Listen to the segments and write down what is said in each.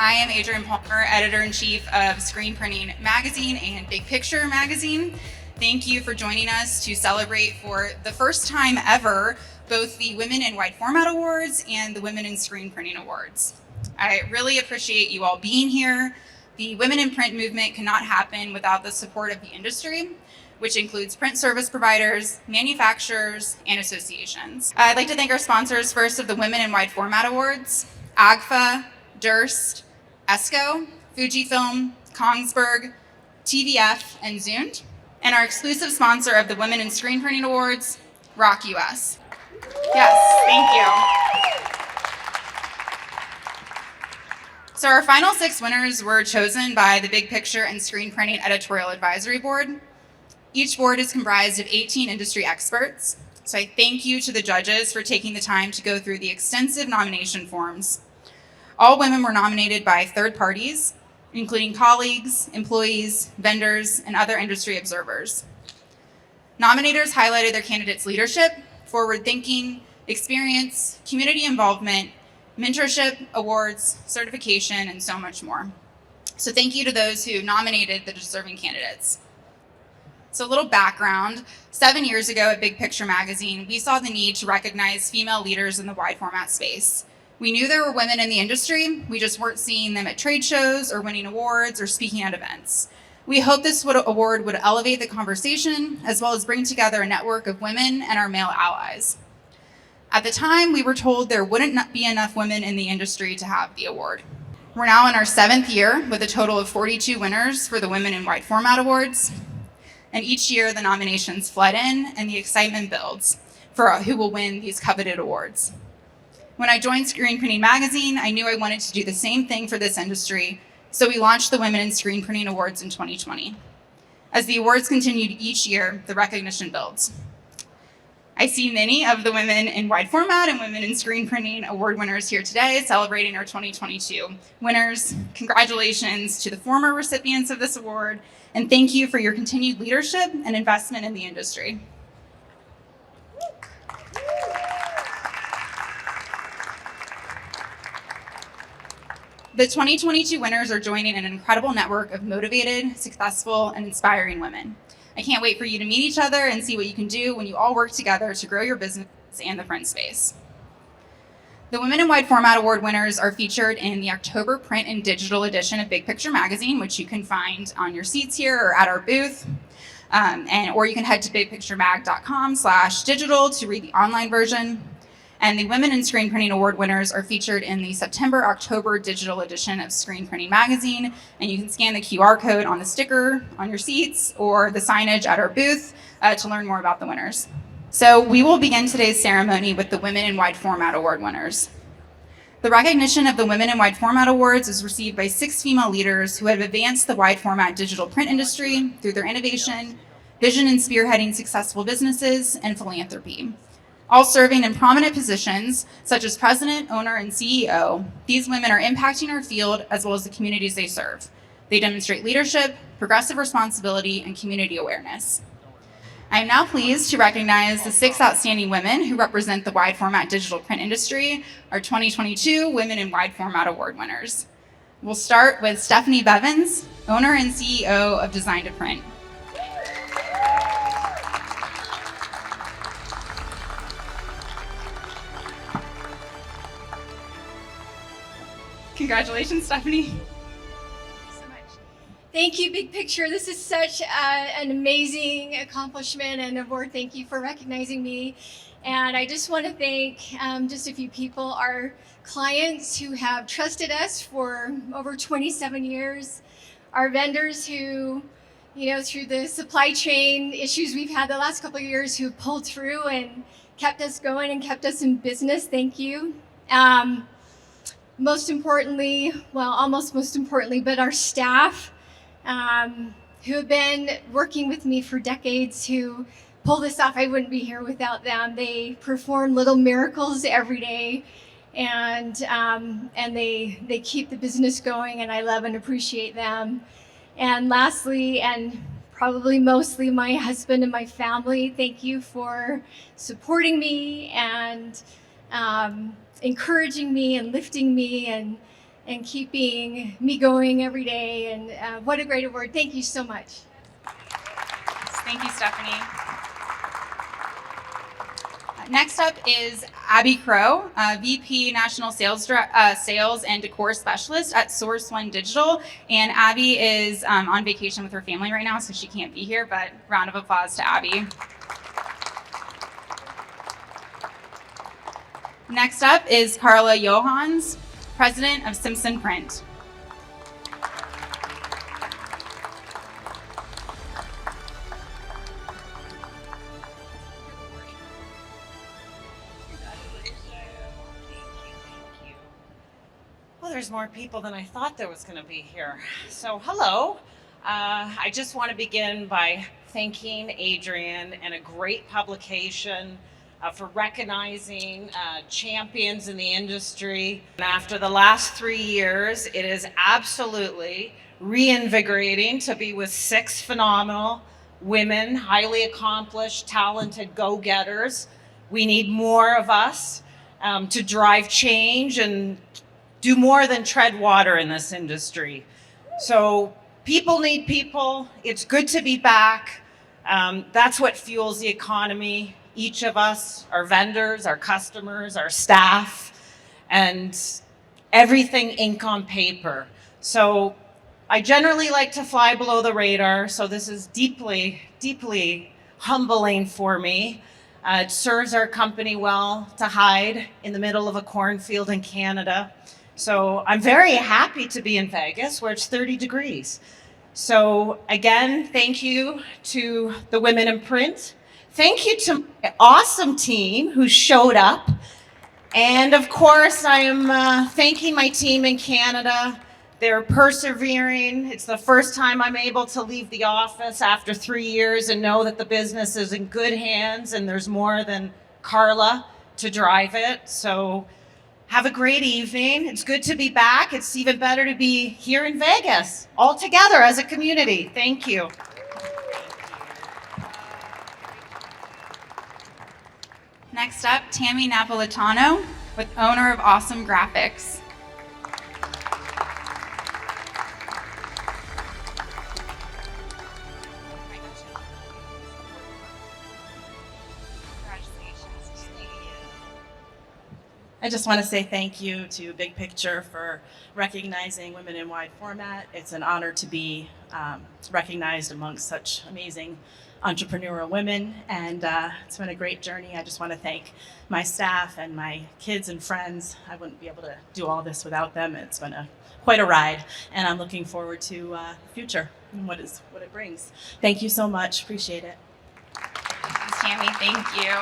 I am Adrienne Palmer, Editor-in-Chief of Screen Printing Magazine and Big Picture Magazine. Thank you for joining us to celebrate for the first time ever both the Women in Wide Format Awards and the Women in Screen Printing Awards. I really appreciate you all being here. The Women in Print movement cannot happen without the support of the industry, which includes print service providers, manufacturers, and associations. I'd like to thank our sponsors first of the Women in Wide Format Awards, AGFA, Durst, ESCO, Fujifilm, Kongsberg, TVF, and Zund, and our exclusive sponsor of the Women in Screen Printing Awards, Rock US. Yes, thank you. So our final 6 winners were chosen by the Big Picture and Screen Printing Editorial Advisory Board. Each board is comprised of 18 industry experts. So I thank you to the judges for taking the time to go through the extensive nomination forms. All women were nominated by third parties, including colleagues, employees, vendors, and other industry observers. Nominators highlighted their candidates' leadership, forward thinking, experience, community involvement, mentorship, awards, certification, and so much more. So thank you to those who nominated the deserving candidates. So a little background, 7 years ago at Big Picture Magazine, we saw the need to recognize female leaders in the wide format space. We knew there were women in the industry, we just weren't seeing them at trade shows or winning awards or speaking at events. We hope this award would elevate the conversation as well as bring together a network of women and our male allies. At the time, we were told there wouldn't be enough women in the industry to have the award. We're now in our 7th year with a total of 42 winners for the Women in Wide Format Awards. And each year the nominations flood in and the excitement builds for who will win these coveted awards. When I joined Screen Printing Magazine, I knew I wanted to do the same thing for this industry, so we launched the Women in Screen Printing Awards in 2020. As the awards continued each year, the recognition builds. I see many of the Women in Wide Format and Women in Screen Printing Award winners here today celebrating our 2022 winners. Congratulations to the former recipients of this award, and thank you for your continued leadership and investment in the industry. The 2022 winners are joining an incredible network of motivated, successful, and inspiring women. I can't wait for you to meet each other and see what you can do when you all work together to grow your business and the print space. The Women in Wide Format Award winners are featured in the October print and digital edition of Big Picture Magazine, which you can find on your seats here or at our booth. Or you can head to bigpicturemag.com/digital to read the online version. And the Women in Screen Printing Award winners are featured in the September-October digital edition of Screen Printing Magazine. And you can scan the QR code on the sticker on your seats or the signage at our booth to learn more about the winners. So we will begin today's ceremony with the Women in Wide Format Award winners. The recognition of the Women in Wide Format Awards is received by 6 female leaders who have advanced the wide format digital print industry through their innovation, vision in spearheading successful businesses, and philanthropy. All serving in prominent positions, such as president, owner, and CEO, these women are impacting our field as well as the communities they serve. They demonstrate leadership, progressive responsibility, and community awareness. I am now pleased to recognize the 6 outstanding women who represent the wide format digital print industry, our 2022 Women in Wide Format Award winners. We'll start with Stephanie Bevins, owner and CEO of Design to Print. Congratulations, Stephanie. Thank you, Big Picture. This is such an amazing accomplishment and award. Thank you for recognizing me. And I just want to thank just a few people, our clients who have trusted us for over 27 years, our vendors who, through the supply chain issues we've had the last couple of years, who pulled through and kept us going and kept us in business. Thank you. Most importantly, almost most importantly, but our staff, who have been working with me for decades to pull this off. I wouldn't be here without them. They perform little miracles every day, and they keep the business going, and I love and appreciate them. And lastly, and probably mostly, my husband and my family, thank you for supporting me and encouraging me and lifting me and and keeping me going every day. And what a great award. Thank you so much. Thank you, Stephanie. Next up is Abby Crow, VP National Sales and Decor Specialist at Source One Digital. And Abby is on vacation with her family right now, so she can't be here, but round of applause to Abby. Next up is Carla Johans, President of Simpson Print. Well, there's more people than I thought there was going to be here. So, hello. I just want to begin by thanking Adrian and a great publication for recognizing champions in the industry. And after the last 3 years, it is absolutely reinvigorating to be with 6 phenomenal women, highly accomplished, talented go-getters. We need more of us to drive change and do more than tread water in this industry. So people need people. It's good to be back. That's what fuels the economy. Each of us, our vendors, our customers, our staff, and everything ink on paper. So I generally like to fly below the radar. So this is deeply, deeply humbling for me. It serves our company well to hide in the middle of a cornfield in Canada. So I'm very happy to be in Vegas, where it's 30 degrees. So again, thank you to the women in print. Thank you to my awesome team who showed up. And of course, I am thanking my team in Canada. They're persevering. It's the first time I'm able to leave the office after 3 years and know that the business is in good hands and there's more than Carla to drive it. So have a great evening. It's good to be back. It's even better to be here in Vegas, all together as a community. Thank you. Next up, Tammy Napolitano, owner of Awesome Graphics. I just want to say thank you to Big Picture for recognizing women in wide format. It's an honor to be recognized amongst such amazing entrepreneurial women, and it's been a great journey. I just want to thank my staff and my kids and friends. I wouldn't be able to do all this without them. It's been quite a ride, and I'm looking forward to the future and what it brings. Thank you so much. Appreciate it. Thanks, Tammy. Thank you.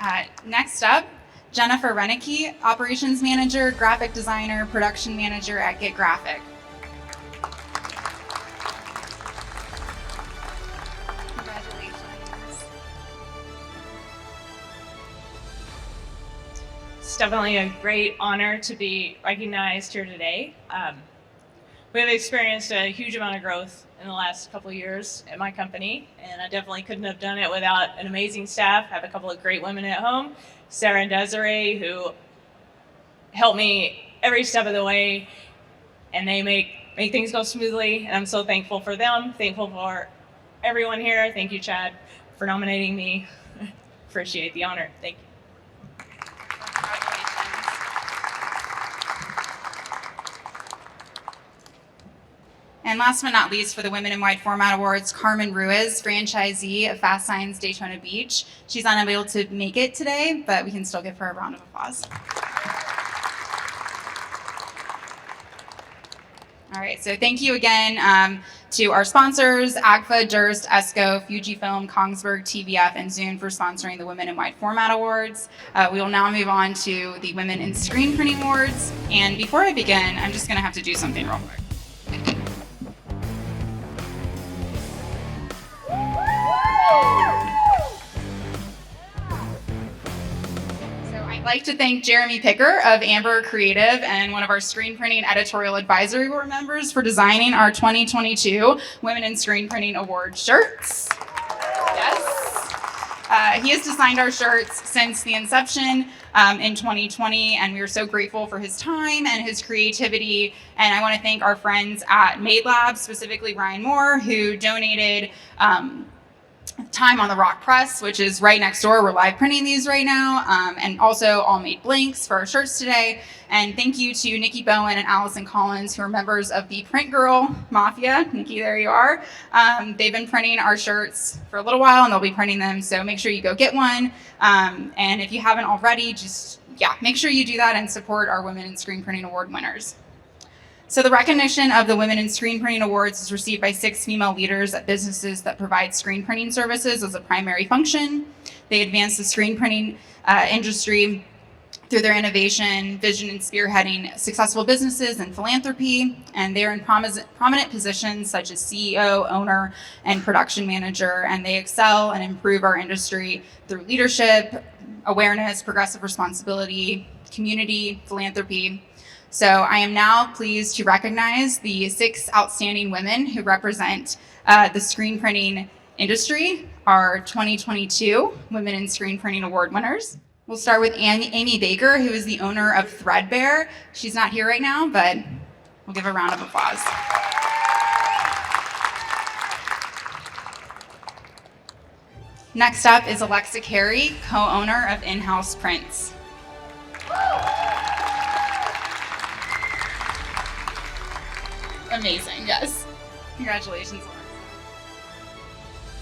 And next up, Jennifer Renicky, Operations Manager, Graphic Designer, Production Manager at Get Graphic. Congratulations. It's definitely a great honor to be recognized here today. We have experienced a huge amount of growth in the last couple of years at my company, and I definitely couldn't have done it without an amazing staff. I have a couple of great women at home, Sarah and Desiree, who help me every step of the way, and they make things go smoothly, and I'm so thankful for them, thankful for everyone here. Thank you, Chad, for nominating me. Appreciate the honor. Thank you. And last but not least, for the Women in Wide Format Awards, Carmen Ruiz, franchisee of Fast Signs Daytona Beach. She's unable to make it today, but we can still give her a round of applause. All right, so thank you again to our sponsors, AGFA, Durst, ESCO, Fujifilm, Kongsberg, TVF, and Zune for sponsoring the Women in Wide Format Awards. We will now move on to the Women in Screen Printing Awards. And before I begin, I'm just gonna have to do something real quick. I'd like to thank Jeremy Picker of Amber Creative and one of our screen printing editorial advisory board members for designing our 2022 Women in Screen Printing Award shirts. Yes. He has designed our shirts since the inception in 2020, and we are so grateful for his time and his creativity. And I want to thank our friends at Made Lab, specifically Ryan Moore, who donated time on the Rock Press, which is right next door. We're live printing these right now, and also All Made Blanks for our shirts today. And thank you to Nikki Bowen and Allison Collins, who are members of the Print Girl Mafia. Nikki, there you are. They've been printing our shirts for a little while, and they'll be printing them, so make sure you go get one. And if you haven't already, make sure you do that and support our Women in Screen Printing Award winners. So the recognition of the Women in Screen Printing Awards is received by 6 female leaders at businesses that provide screen printing services as a primary function. They advance the screen printing industry through their innovation, vision, and spearheading successful businesses and philanthropy. And they're in prominent positions such as CEO, owner, and production manager. And they excel and improve our industry through leadership, awareness, progressive responsibility, community, philanthropy. So I am now pleased to recognize the 6 outstanding women who represent the screen printing industry, our 2022 Women in Screen Printing Award winners. We'll start with Amy Baker, who is the owner of Threadbare. She's not here right now, but we'll give her a round of applause. Next up is Alexa Carey, co-owner of In-House Prints. Amazing, yes. Congratulations, Alexa.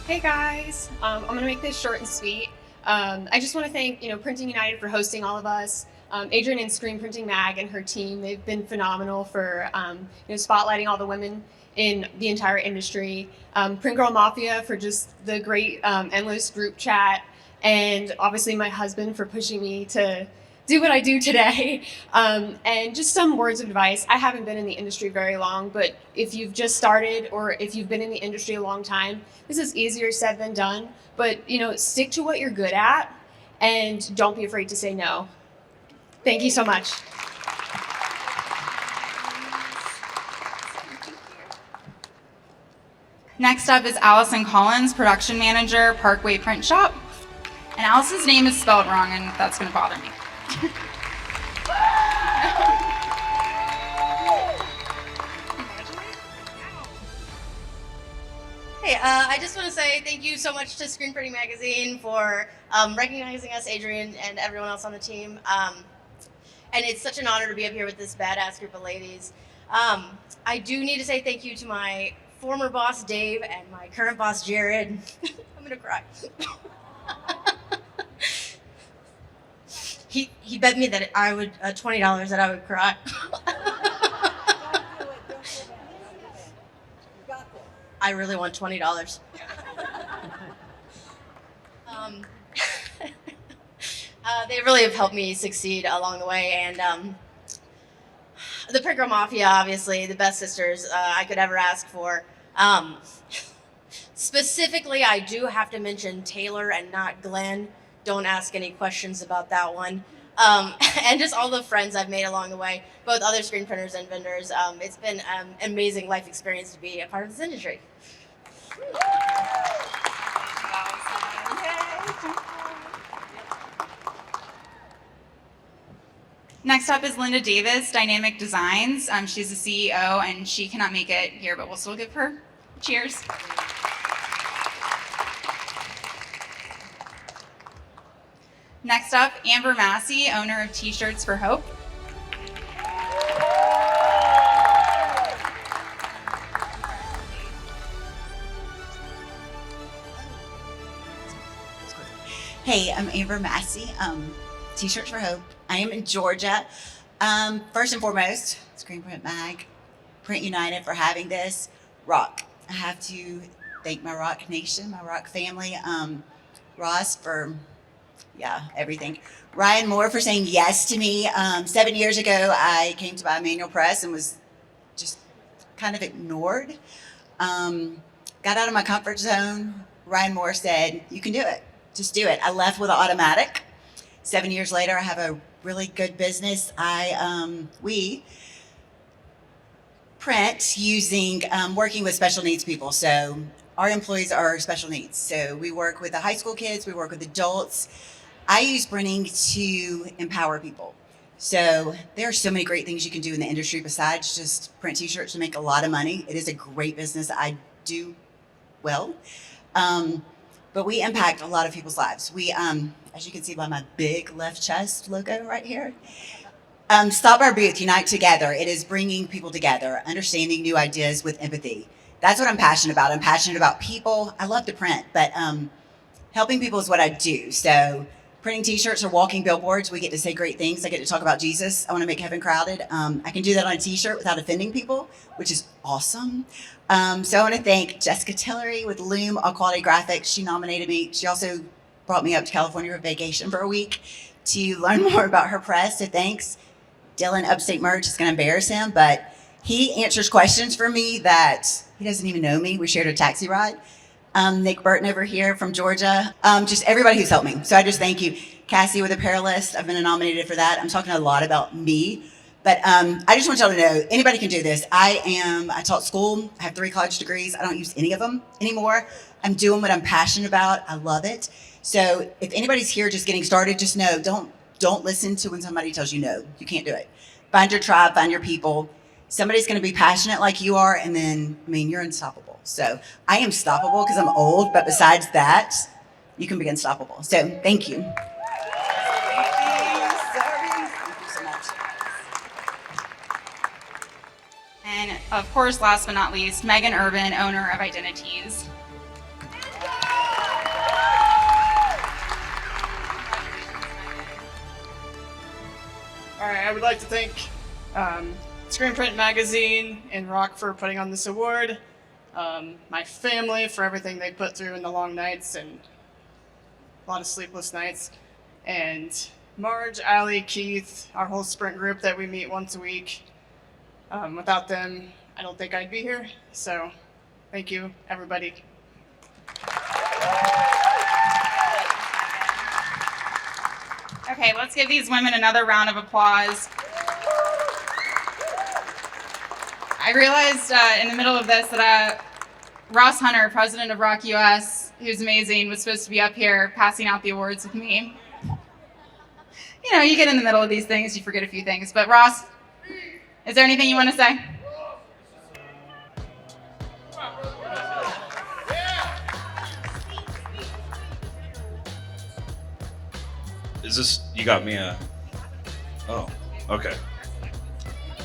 Hey guys, I'm gonna make this short and sweet. I just want to thank Printing United for hosting all of us. Adrian and Screen Printing Mag and her team, they've been phenomenal for spotlighting all the women in the entire industry. Print Girl Mafia for just the great endless group chat, and obviously my husband for pushing me to do what I do today. And just some words of advice. I haven't been in the industry very long, but if you've just started or if you've been in the industry a long time, this is easier said than done. But stick to what you're good at and don't be afraid to say no. Thank you so much. Next up is Allison Collins, production manager, Parkway Print Shop. And Allison's name is spelled wrong, and that's going to bother me. Hey, I just want to say thank you so much to Screen Printing Magazine for recognizing us, Adrian, and everyone else on the team. And it's such an honor to be up here with this badass group of ladies. I do need to say thank you to my former boss, Dave, and my current boss, Jared. I'm going to cry. He bet me that I would, $20 that I would cry. I really want $20. They really have helped me succeed along the way, and the Print Girl Mafia, obviously, the best sisters I could ever ask for. Specifically, I do have to mention Taylor and not Glenn. Don't ask any questions about that one. And just all the friends I've made along the way, both other screen printers and vendors. It's been an amazing life experience to be a part of this industry. Next up is Linda Davis, Dynamic Designs. She's the CEO, and she cannot make it here, but we'll still give her cheers. Next up, Amber Massey, owner of T-Shirts for Hope. Hey, I'm Amber Massey, T-Shirts for Hope. I am in Georgia. First and foremost, Screen Print Mag, Print United for having this. Rock. I have to thank my Rock Nation, my Rock family, Ross for everything. Ryan Moore for saying yes to me. 7 years ago, I came to buy a manual press and was just kind of ignored. Got out of my comfort zone. Ryan Moore said, you can do it. Just do it. I left with an automatic. 7 years later, I have a really good business. We print using, working with special needs people. So our employees are special needs. So we work with the high school kids, we work with adults. I use printing to empower people. So there are so many great things you can do in the industry besides just print t-shirts to make a lot of money. It is a great business. I do well. But we impact a lot of people's lives. We, as you can see by my big left chest logo right here, Stop Our Booth, Unite Together. It is bringing people together, understanding new ideas with empathy. That's what I'm passionate about. I'm passionate about people. I love to print, but helping people is what I do. So printing t-shirts or walking billboards, we get to say great things. I get to talk about Jesus. I want to make heaven crowded. I can do that on a t-shirt without offending people, which is awesome. So I want to thank Jessica Tillery with Loom All Quality Graphics. She nominated me. She also brought me up to California for vacation for a week to learn more about her press. So thanks. Dylan Upstate Merch is going to embarrass him, but he answers questions for me that he doesn't even know me. We shared a taxi ride. Nick Burton over here from Georgia. Just everybody who's helped me. So I just thank you. Cassie with Apparelist. I've been nominated for that. I'm talking a lot about me. But I just want y'all to know, anybody can do this. I taught school. I have 3 college degrees. I don't use any of them anymore. I'm doing what I'm passionate about. I love it. So if anybody's here just getting started, just know, don't listen to when somebody tells you no. You can't do it. Find your tribe, find your people. Somebody's going to be passionate like you are, and then, you're unstoppable. So I am stoppable because I'm old, but besides that, you can be unstoppable. So thank you. And of course, last but not least, Megan Urban, owner of Identities. All right, I would like to thank Screen Print Magazine and Rock for putting on this award, my family for everything they put through in the long nights and a lot of sleepless nights, and Marge, Allie, Keith, our whole sprint group that we meet once a week. Without them, I don't think I'd be here. So thank you, everybody. Okay, let's give these women another round of applause. I realized in the middle of this that Ross Hunter, president of Rock US, who's amazing, was supposed to be up here passing out the awards with me. You know, you get in the middle of these things, you forget a few things. But Ross, is there anything you want to say? Is this, you got me a, oh, okay.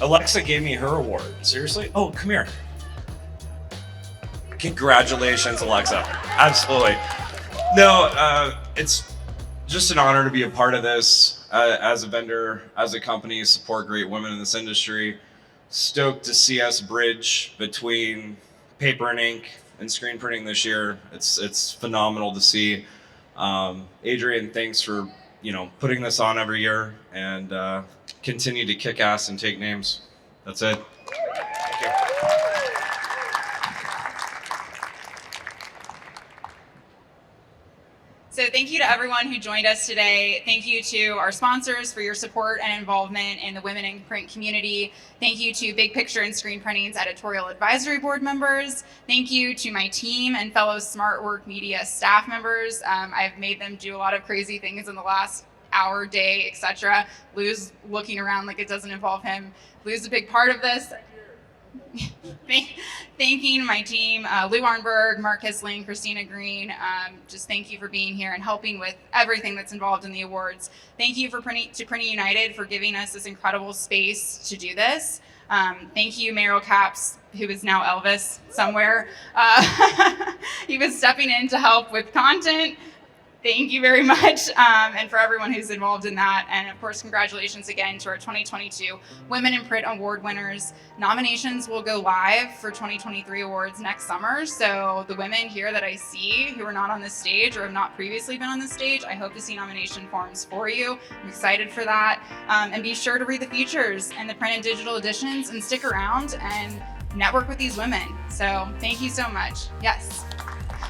Alexa gave me her award. Seriously? Oh, come here. Congratulations, Alexa. Absolutely. No, it's just an honor to be a part of this. As a vendor, as a company, support great women in this industry. Stoked to see us bridge between paper and ink and screen printing this year. It's phenomenal to see. Adrian, thanks for putting this on every year, and continue to kick ass and take names. That's it. Thank you. So thank you to everyone who joined us today. Thank you to our sponsors for your support and involvement in the women in print community. Thank you to Big Picture and Screen Printing's editorial advisory board members. Thank you to my team and fellow SmartWork Media staff members. I've made them do a lot of crazy things in the last hour, day, etc. Lou's looking around like it doesn't involve him. Lou's a big part of this. Thanking my team, Lou Arnberg, Mark Hisling, Christina Green. Just thank you for being here and helping with everything that's involved in the awards. Thank you to Printing United for giving us this incredible space to do this. Thank you, Meryl Capps, who is now Elvis somewhere. He was stepping in to help with content. Thank you very much, and for everyone who's involved in that. And of course, congratulations again to our 2022 Women in Print Award winners. Nominations will go live for 2023 awards next summer. So the women here that I see who are not on this stage or have not previously been on this stage, I hope to see nomination forms for you. I'm excited for that. And be sure to read the features and the print and digital editions and stick around and network with these women. So thank you so much. Yes.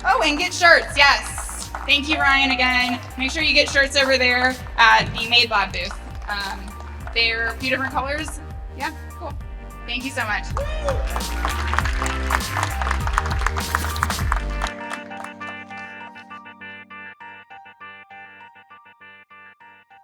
Oh, and get shirts, yes. Thank you, Ryan, again. Make sure you get shirts over there at the Made Lab booth. They're a few different colors. Yeah, cool. Thank you so much.